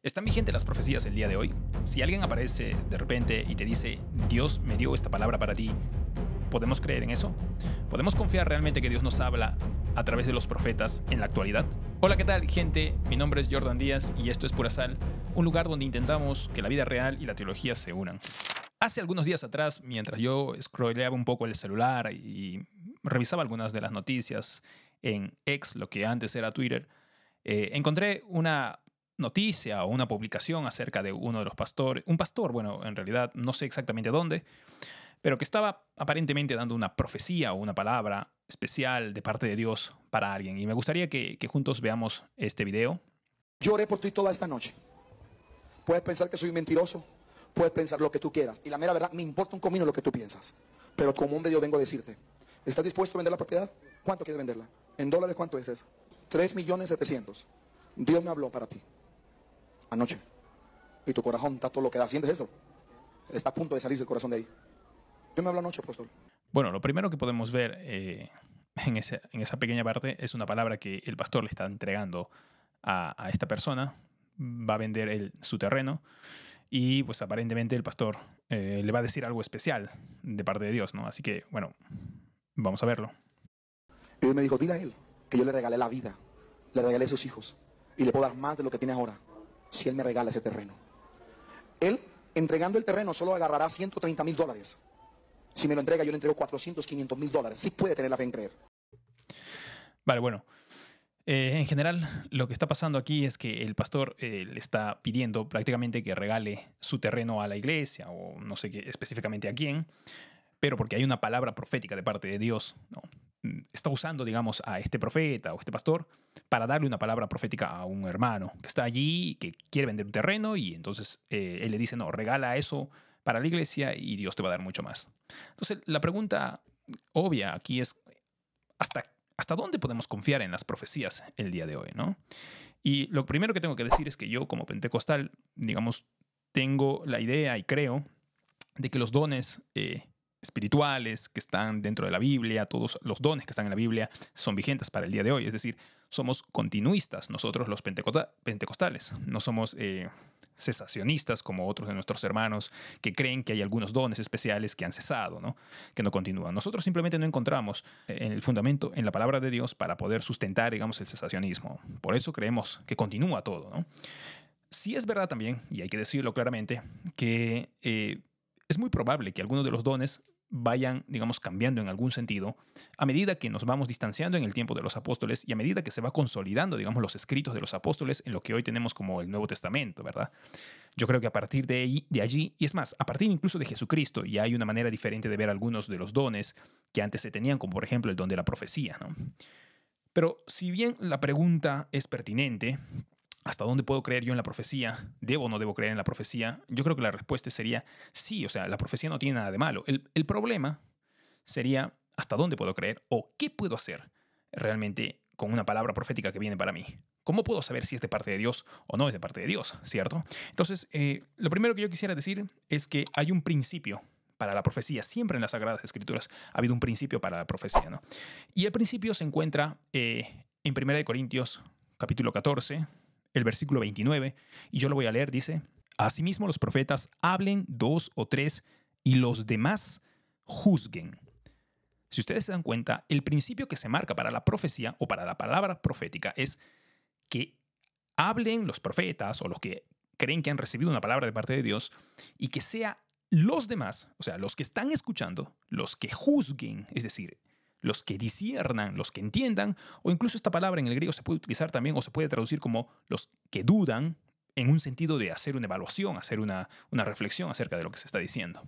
¿Están vigentes las profecías el día de hoy? Si alguien aparece de repente y te dice, Dios me dio esta palabra para ti, ¿podemos creer en eso? ¿Podemos confiar realmente que Dios nos habla a través de los profetas en la actualidad? Hola, ¿qué tal, gente? Mi nombre es Jordan Díaz y esto es Pura Sal, un lugar donde intentamos que la vida real y la teología se unan. Hace algunos días atrás, mientras yo scrolleaba un poco el celular y revisaba algunas de las noticias en X, lo que antes era Twitter, encontré una noticia o una publicación acerca de uno de los pastores, un pastor, bueno, en realidad no sé exactamente dónde, pero que estaba aparentemente dando una profecía o una palabra especial de parte de Dios para alguien. Y me gustaría que juntos veamos este video. Yo oré por ti toda esta noche. Puedes pensar que soy un mentiroso, puedes pensar lo que tú quieras. Y la mera verdad, me importa un comino lo que tú piensas. Pero como hombre de Dios vengo a decirte, ¿estás dispuesto a vender la propiedad? ¿Cuánto quieres venderla? ¿En dólares cuánto es eso? 3.700.000. Dios me habló para ti anoche. Y tu corazón está todo lo que da. ¿Sientes eso? Está a punto de salirse el corazón de ahí. Dios me habló anoche, apóstol. Bueno, lo primero que podemos ver en esa pequeña parte es una palabra que el pastor le está entregando a esta persona. Va a vender su terreno y pues aparentemente el pastor le va a decir algo especial de parte de Dios, ¿no? Así que, bueno, vamos a verlo. Y Dios me dijo, dile a él que yo le regalé la vida, le regalé a sus hijos y le puedo dar más de lo que tiene ahora si él me regala ese terreno. Él, entregando el terreno, solo agarrará $130.000. Si me lo entrega, yo le entrego 400, $500.000. Sí puede tener la fe en creer. Vale, bueno. En general, lo que está pasando aquí es que el pastor le está pidiendo prácticamente que regale su terreno a la iglesia, o no sé específicamente a quién, pero porque hay una palabra profética de parte de Dios, ¿no? Está usando, digamos, a este profeta o este pastor para darle una palabra profética a un hermano que está allí y que quiere vender un terreno, y entonces él le dice, no, regala eso para la iglesia y Dios te va a dar mucho más. Entonces, la pregunta obvia aquí es, ¿hasta dónde podemos confiar en las profecías el día de hoy, ¿no? Y lo primero que tengo que decir es que yo, como pentecostal, digamos, tengo la idea y creo de que los dones espirituales que están dentro de la Biblia, todos los dones que están en la Biblia, son vigentes para el día de hoy. Es decir, somos continuistas nosotros los pentecostales. No somos cesacionistas como otros de nuestros hermanos que creen que hay algunos dones especiales que han cesado, ¿no? Que no continúan. Nosotros simplemente no encontramos en el fundamento, en la palabra de Dios, para poder sustentar, digamos, el cesacionismo. Por eso creemos que continúa todo, ¿no? Sí es verdad también, y hay que decirlo claramente, que es muy probable que algunos de los dones vayan, digamos, cambiando en algún sentido a medida que nos vamos distanciando en el tiempo de los apóstoles y a medida que se va consolidando, digamos, los escritos de los apóstoles en lo que hoy tenemos como el Nuevo Testamento, ¿verdad? Yo creo que a partir de allí, y es más, a partir incluso de Jesucristo, ya hay una manera diferente de ver algunos de los dones que antes se tenían, como por ejemplo el don de la profecía, ¿no? Pero si bien la pregunta es pertinente, ¿hasta dónde puedo creer yo en la profecía? ¿Debo o no debo creer en la profecía? Yo creo que la respuesta sería sí, o sea, la profecía no tiene nada de malo. El problema sería ¿hasta dónde puedo creer o qué puedo hacer realmente con una palabra profética que viene para mí? ¿Cómo puedo saber si es de parte de Dios o no es de parte de Dios, cierto? Entonces, lo primero que yo quisiera decir es que hay un principio para la profecía. Siempre en las Sagradas Escrituras ha habido un principio para la profecía, ¿no? Y el principio se encuentra en 1 Corintios capítulo 14, el versículo 29, y yo lo voy a leer, dice, asimismo los profetas hablen 2 o 3 y los demás juzguen. Si ustedes se dan cuenta, el principio que se marca para la profecía o para la palabra profética es que hablen los profetas o los que creen que han recibido una palabra de parte de Dios y que sea los demás, o sea, los que están escuchando, los que juzguen, es decir, los que disciernan, los que entiendan, o incluso esta palabra en el griego se puede utilizar también o se puede traducir como los que dudan en un sentido de hacer una evaluación, hacer una reflexión acerca de lo que se está diciendo.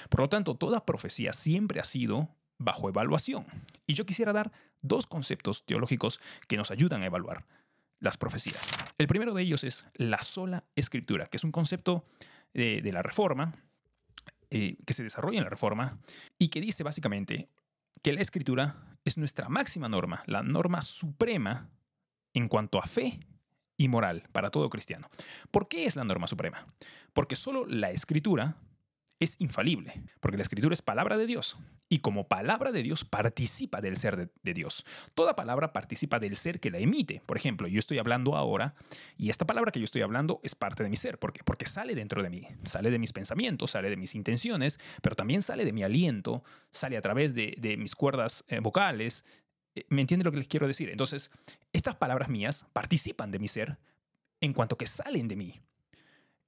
Por lo tanto, toda profecía siempre ha sido bajo evaluación. Y yo quisiera dar dos conceptos teológicos que nos ayudan a evaluar las profecías. El primero de ellos es la sola escritura, que es un concepto de la Reforma, que se desarrolla en la Reforma y que dice básicamente que la Escritura es nuestra máxima norma, la norma suprema en cuanto a fe y moral para todo cristiano. ¿Por qué es la norma suprema? Porque solo la Escritura es infalible, porque la Escritura es palabra de Dios, y como palabra de Dios participa del ser de Dios. Toda palabra participa del ser que la emite. Por ejemplo, yo estoy hablando ahora, y esta palabra que yo estoy hablando es parte de mi ser. ¿Por qué? Porque sale dentro de mí, sale de mis pensamientos, sale de mis intenciones, pero también sale de mi aliento, sale a través de mis cuerdas vocales. ¿Me entiende lo que les quiero decir? Entonces, estas palabras mías participan de mi ser en cuanto que salen de mí.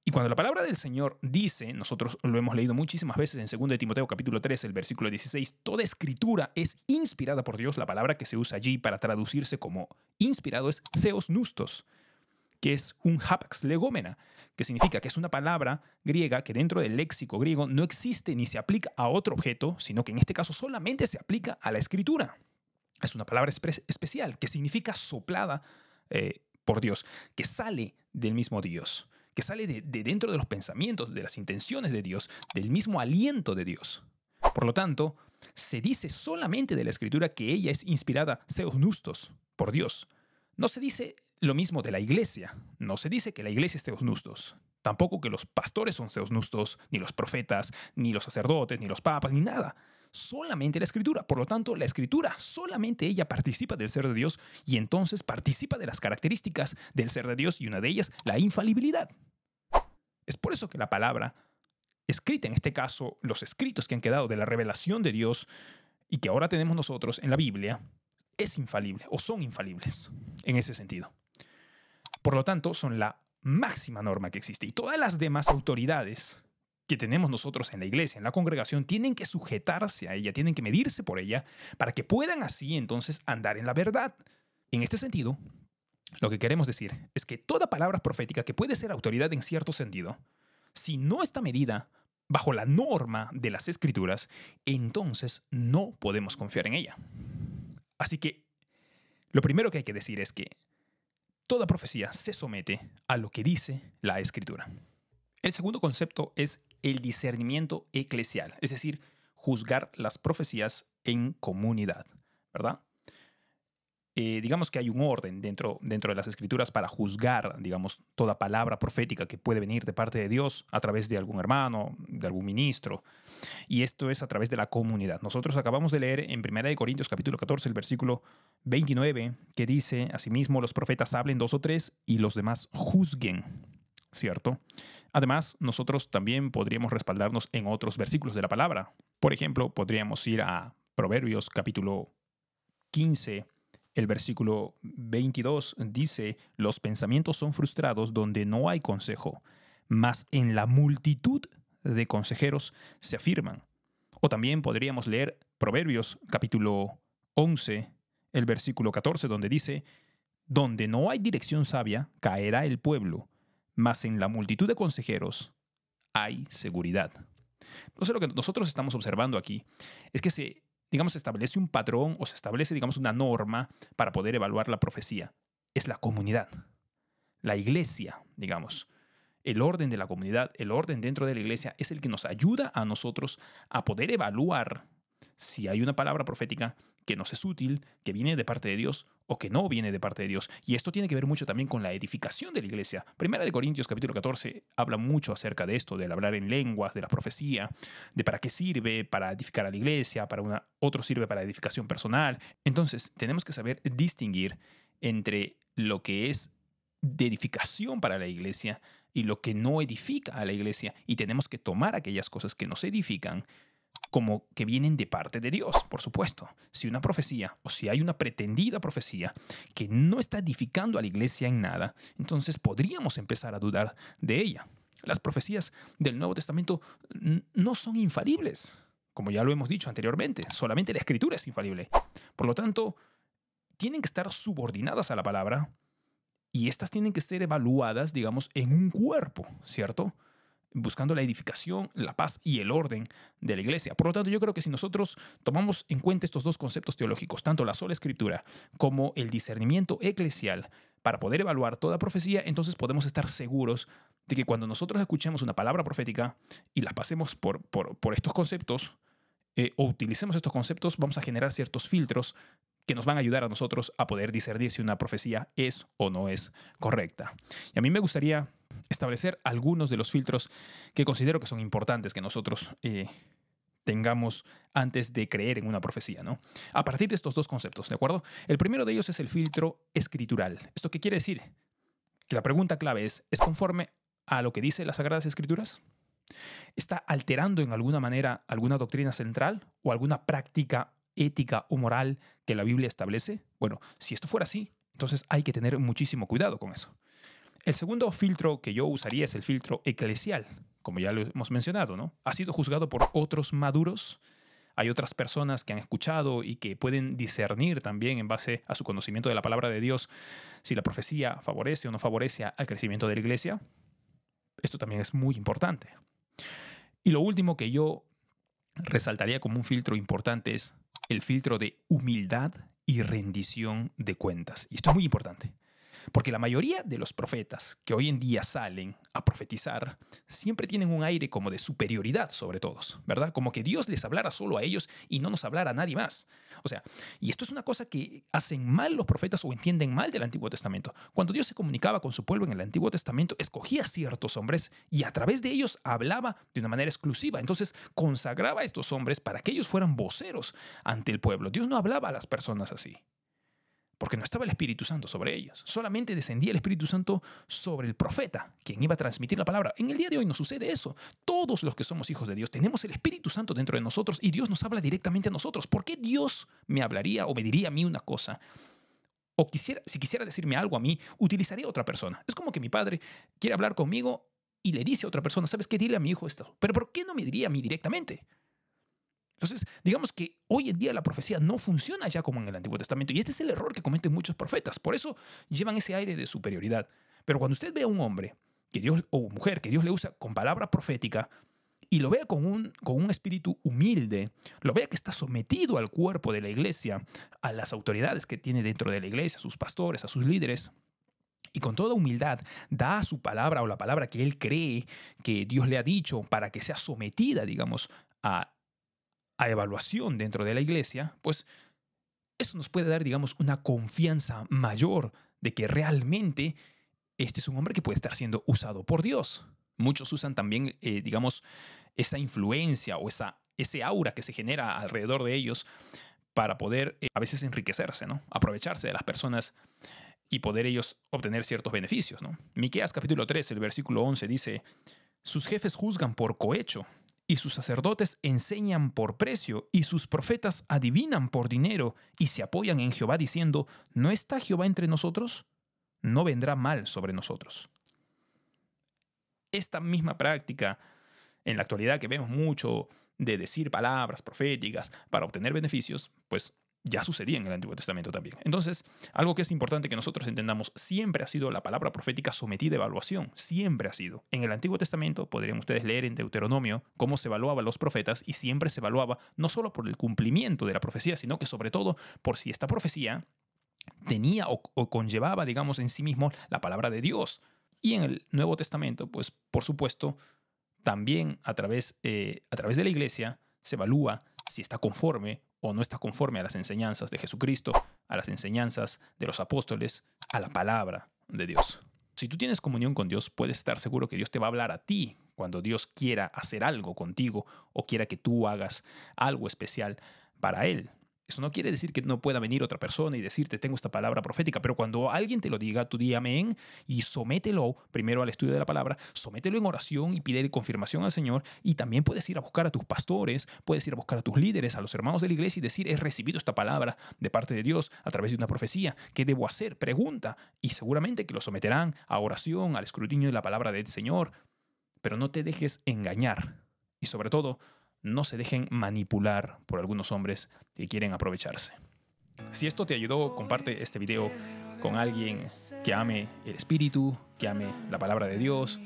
Y cuando la palabra del Señor dice, nosotros lo hemos leído muchísimas veces en 2 de Timoteo capítulo 3, el versículo 16, toda escritura es inspirada por Dios. La palabra que se usa allí para traducirse como inspirado es theos nustos, que es un hapax legómena, que significa que es una palabra griega que dentro del léxico griego no existe ni se aplica a otro objeto, sino que en este caso solamente se aplica a la escritura. Es una palabra especial que significa soplada por Dios, que sale del mismo Dios, que sale de dentro de los pensamientos, de las intenciones de Dios, del mismo aliento de Dios. Por lo tanto, se dice solamente de la Escritura que ella es inspirada theos nustos, por Dios. No se dice lo mismo de la iglesia. No se dice que la iglesia es theos nustos. Tampoco que los pastores son theos nustos, ni los profetas, ni los sacerdotes, ni los papas, ni nada. Solamente la Escritura. Por lo tanto, la Escritura, solamente ella participa del ser de Dios y entonces participa de las características del ser de Dios y una de ellas, la infalibilidad. Es por eso que la palabra escrita, en este caso, los escritos que han quedado de la revelación de Dios y que ahora tenemos nosotros en la Biblia, es infalible o son infalibles en ese sentido. Por lo tanto, son la máxima norma que existe y todas las demás autoridades que tenemos nosotros en la iglesia, en la congregación, tienen que sujetarse a ella, tienen que medirse por ella para que puedan así entonces andar en la verdad. En este sentido, lo que queremos decir es que toda palabra profética que puede ser autoridad en cierto sentido, si no está medida bajo la norma de las Escrituras, entonces no podemos confiar en ella. Así que lo primero que hay que decir es que toda profecía se somete a lo que dice la Escritura. El segundo concepto es el discernimiento eclesial, es decir, juzgar las profecías en comunidad, ¿verdad? Digamos que hay un orden dentro de las Escrituras para juzgar, digamos, toda palabra profética que puede venir de parte de Dios a través de algún hermano, de algún ministro. Y esto es a través de la comunidad. Nosotros acabamos de leer en 1 Corintios capítulo 14, el versículo 29, que dice, asimismo, los profetas hablen 2 o 3 y los demás juzguen, ¿cierto? Además, nosotros también podríamos respaldarnos en otros versículos de la palabra. Por ejemplo, podríamos ir a Proverbios capítulo 15, el versículo 22 dice, los pensamientos son frustrados donde no hay consejo, mas en la multitud de consejeros se afirman. O también podríamos leer Proverbios capítulo 11, el versículo 14, donde dice, donde no hay dirección sabia, caerá el pueblo, mas en la multitud de consejeros hay seguridad. Entonces lo que nosotros estamos observando aquí es que se establece un patrón o se establece, una norma para poder evaluar la profecía. Es la comunidad, la iglesia, El orden de la comunidad, el orden dentro de la iglesia es el que nos ayuda a nosotros a poder evaluar si hay una palabra profética que nos es útil, que viene de parte de Dios o que no viene de parte de Dios. Y esto tiene que ver mucho también con la edificación de la iglesia. 1 Corintios capítulo 14 habla mucho acerca de esto, del hablar en lenguas, de la profecía, de para qué sirve, para edificar a la iglesia, otro sirve para edificación personal. Entonces, tenemos que saber distinguir entre lo que es de edificación para la iglesia y lo que no edifica a la iglesia. Y tenemos que tomar aquellas cosas que nos edifican como que vienen de parte de Dios, por supuesto. Si una profecía o si hay una pretendida profecía que no está edificando a la iglesia en nada, entonces podríamos empezar a dudar de ella. Las profecías del Nuevo Testamento no son infalibles, como ya lo hemos dicho anteriormente. Solamente la Escritura es infalible. Por lo tanto, tienen que estar subordinadas a la palabra y estas tienen que ser evaluadas, en un cuerpo, ¿cierto? Buscando la edificación, la paz y el orden de la iglesia. Por lo tanto, yo creo que si nosotros tomamos en cuenta estos dos conceptos teológicos, tanto la sola Escritura como el discernimiento eclesial, para poder evaluar toda profecía, entonces podemos estar seguros de que cuando nosotros escuchemos una palabra profética y la pasemos por estos conceptos o utilicemos estos conceptos, vamos a generar ciertos filtros que nos van a ayudar a nosotros a poder discernir si una profecía es o no es correcta. Y a mí me gustaría establecer algunos de los filtros que considero que son importantes que nosotros tengamos antes de creer en una profecía, ¿no? A partir de estos dos conceptos, ¿de acuerdo? El primero de ellos es el filtro escritural. ¿Esto qué quiere decir? Que la pregunta clave ¿es conforme a lo que dice las Sagradas Escrituras? ¿Está alterando en alguna manera alguna doctrina central o alguna práctica ética o moral que la Biblia establece? Bueno, si esto fuera así, entonces hay que tener muchísimo cuidado con eso. El segundo filtro que yo usaría es el filtro eclesial, como ya lo hemos mencionado, ¿no? ¿Ha sido juzgado por otros maduros? Hay otras personas que han escuchado y que pueden discernir también en base a su conocimiento de la palabra de Dios si la profecía favorece o no favorece al crecimiento de la iglesia. Esto también es muy importante. Y lo último que yo resaltaría como un filtro importante es el filtro de humildad y rendición de cuentas. Y esto es muy importante. Porque la mayoría de los profetas que hoy en día salen a profetizar siempre tienen un aire como de superioridad sobre todos, ¿verdad? Como que Dios les hablara solo a ellos y no nos hablara a nadie más. O sea, y esto es una cosa que hacen mal los profetas o entienden mal del Antiguo Testamento. Cuando Dios se comunicaba con su pueblo en el Antiguo Testamento, escogía ciertos hombres y a través de ellos hablaba de una manera exclusiva. Entonces consagraba a estos hombres para que ellos fueran voceros ante el pueblo. Dios no hablaba a las personas así, porque no estaba el Espíritu Santo sobre ellos. Solamente descendía el Espíritu Santo sobre el profeta, quien iba a transmitir la palabra. En el día de hoy no sucede eso. Todos los que somos hijos de Dios tenemos el Espíritu Santo dentro de nosotros y Dios nos habla directamente a nosotros. ¿Por qué Dios me hablaría o me diría a mí una cosa? O si quisiera decirme algo a mí, utilizaría a otra persona. Es como que mi padre quiere hablar conmigo y le dice a otra persona, ¿sabes qué? Dile a mi hijo esto. Pero ¿por qué no me diría a mí directamente? Entonces, digamos que hoy en día la profecía no funciona ya como en el Antiguo Testamento. Y este es el error que cometen muchos profetas. Por eso llevan ese aire de superioridad. Pero cuando usted ve a un hombre que Dios, o mujer que Dios le usa con palabra profética y lo vea con un espíritu humilde, lo vea que está sometido al cuerpo de la iglesia, a las autoridades que tiene dentro de la iglesia, a sus pastores, a sus líderes, y con toda humildad da su palabra o la palabra que él cree que Dios le ha dicho para que sea sometida, digamos, a evaluación dentro de la iglesia, pues eso nos puede dar, digamos, una confianza mayor de que realmente este es un hombre que puede estar siendo usado por Dios. Muchos usan también, digamos, esa influencia o ese aura que se genera alrededor de ellos para poder a veces enriquecerse, ¿no? Aprovecharse de las personas y poder ellos obtener ciertos beneficios, ¿no? Miqueas capítulo 3, el versículo 11 dice, sus jefes juzgan por cohecho, y sus sacerdotes enseñan por precio, y sus profetas adivinan por dinero, y se apoyan en Jehová diciendo, ¿no está Jehová entre nosotros? No vendrá mal sobre nosotros. Esta misma práctica, en la actualidad que vemos mucho de decir palabras proféticas para obtener beneficios, pues ya sucedía en el Antiguo Testamento también. Entonces, algo que es importante que nosotros entendamos, siempre ha sido la palabra profética sometida a evaluación, siempre ha sido. En el Antiguo Testamento, podrían ustedes leer en Deuteronomio cómo se evaluaban los profetas y siempre se evaluaba no solo por el cumplimiento de la profecía, sino que sobre todo por si esta profecía tenía o conllevaba, digamos, en sí mismo la palabra de Dios. Y en el Nuevo Testamento, pues por supuesto, también a través de la iglesia se evalúa si está conforme o no está conforme a las enseñanzas de Jesucristo, a las enseñanzas de los apóstoles, a la palabra de Dios. Si tú tienes comunión con Dios, puedes estar seguro que Dios te va a hablar a ti cuando Dios quiera hacer algo contigo o quiera que tú hagas algo especial para Él. Eso no quiere decir que no pueda venir otra persona y decirte, tengo esta palabra profética, pero cuando alguien te lo diga, tú di amén y somételo primero al estudio de la palabra, somételo en oración y pide confirmación al Señor, y también puedes ir a buscar a tus pastores, puedes ir a buscar a tus líderes, a los hermanos de la iglesia y decir, he recibido esta palabra de parte de Dios a través de una profecía, ¿qué debo hacer? Pregunta, y seguramente que lo someterán a oración, al escrutinio de la palabra del Señor, pero no te dejes engañar y sobre todo, no se dejen manipular por algunos hombres que quieren aprovecharse. Si esto te ayudó, comparte este video con alguien que ame el Espíritu, que ame la palabra de Dios,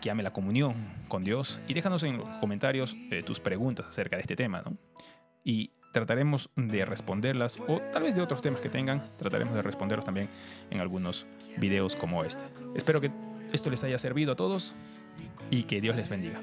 que ame la comunión con Dios, y déjanos en los comentarios tus preguntas acerca de este tema, ¿no? Y trataremos de responderlas, o tal vez de otros temas que tengan, trataremos de responderlos también en algunos videos como este. Espero que esto les haya servido a todos y que Dios les bendiga.